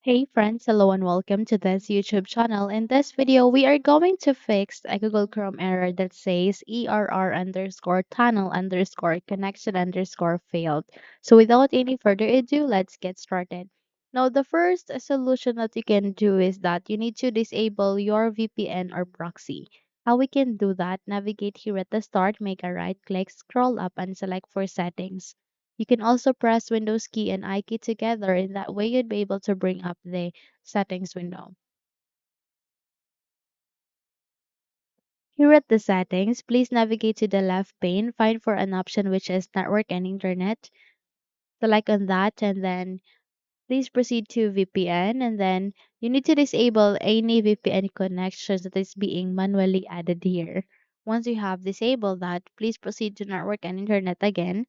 Hey friends, hello and welcome to this YouTube channel. In this video, we are going to fix a Google Chrome error that says ERR underscore tunnel underscore connection underscore failed. So without any further ado, let's get started. Now, the first solution that you can do is that you need to disable your VPN or proxy. How we can do that? Navigate here at the start, make a right click, scroll up and select for settings. You can also press Windows key and I key together. In that way, you'd be able to bring up the settings window. Here at the settings, please navigate to the left pane, find for an option which is network and internet. Select on that and then please proceed to VPN and then you need to disable any VPN connections that is being manually added here. Once you have disabled that, please proceed to network and internet again.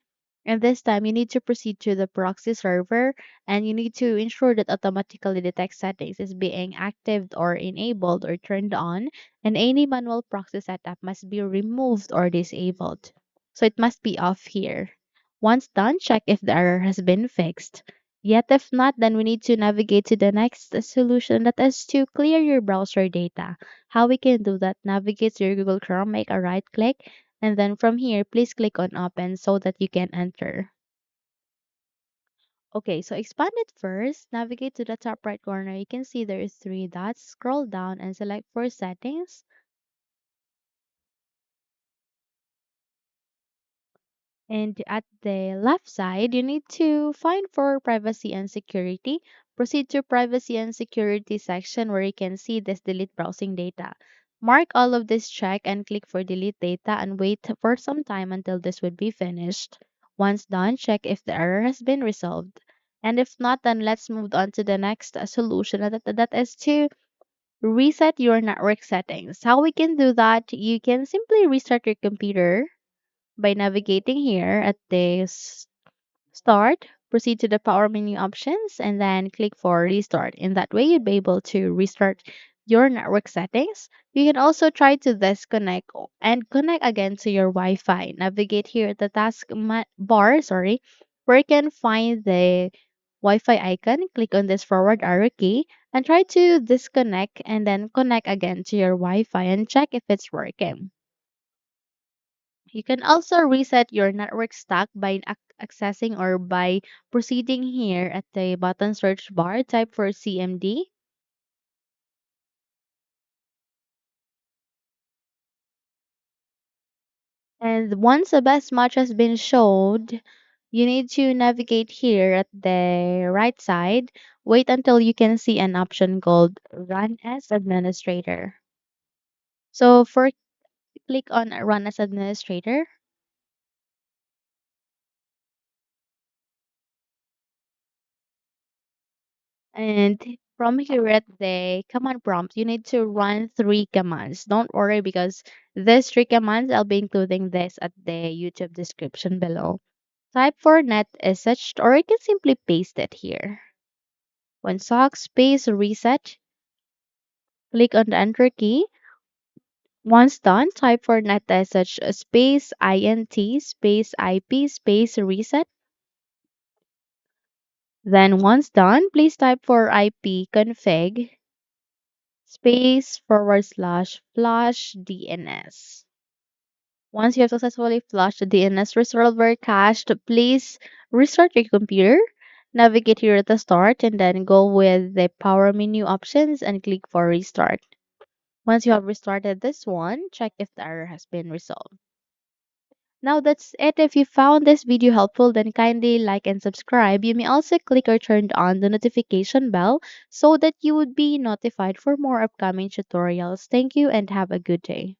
And this time you need to proceed to the proxy server and you need to ensure that automatically detect settings is being active or enabled or turned on and any manual proxy setup must be removed or disabled. So it must be off here. Once done, check if the error has been fixed. Yet if not, then we need to navigate to the next solution that is to clear your browser data. How we can do that? Navigate to your Google Chrome, make a right click, and then from here, please click on open so that you can enter. Okay, so expand it first. Navigate to the top right corner. You can see there is three dots. Scroll down and select for settings. And at the left side, you need to find for privacy and security. Proceed to privacy and security section where you can see this delete browsing data. Mark all of this check and click for delete data and wait for some time until this would be finished. Once done, check if the error has been resolved. And if not, then let's move on to the next solution that is to reset your network settings. How we can do that? You can simply restart your computer by navigating here at this start, proceed to the power menu options and then click for restart. In that way, you'd be able to restart your network settings. You can also try to disconnect and connect again to your Wi-Fi. Navigate here at the bar, where you can find the Wi-Fi icon. Click on this forward arrow key and try to disconnect and then connect again to your Wi-Fi and check if it's working. You can also reset your network stack by accessing or by proceeding here at the button search bar, type for CMD. And once the best match has been showed, you need to navigate here at the right side. Wait until you can see an option called Run as Administrator. So for click on Run as Administrator. And from here at the command prompt, you need to run three commands. Don't worry because these three commands, I'll be including this at the YouTube description below. Type for netsh or you can simply paste it here. Winsock space reset, click on the enter key. Once done, type for netsh space int space ip space reset. Then once done, please type for ipconfig space forward slash flush DNS. Once you have successfully flushed the DNS resolver cached, please restart your computer. Navigate here at the start and then go with the power menu options and click for restart. Once you have restarted this one, check if the error has been resolved. Now that's it. If you found this video helpful, then kindly like and subscribe. You may also click or turn on the notification bell so that you would be notified for more upcoming tutorials. Thank you and have a good day.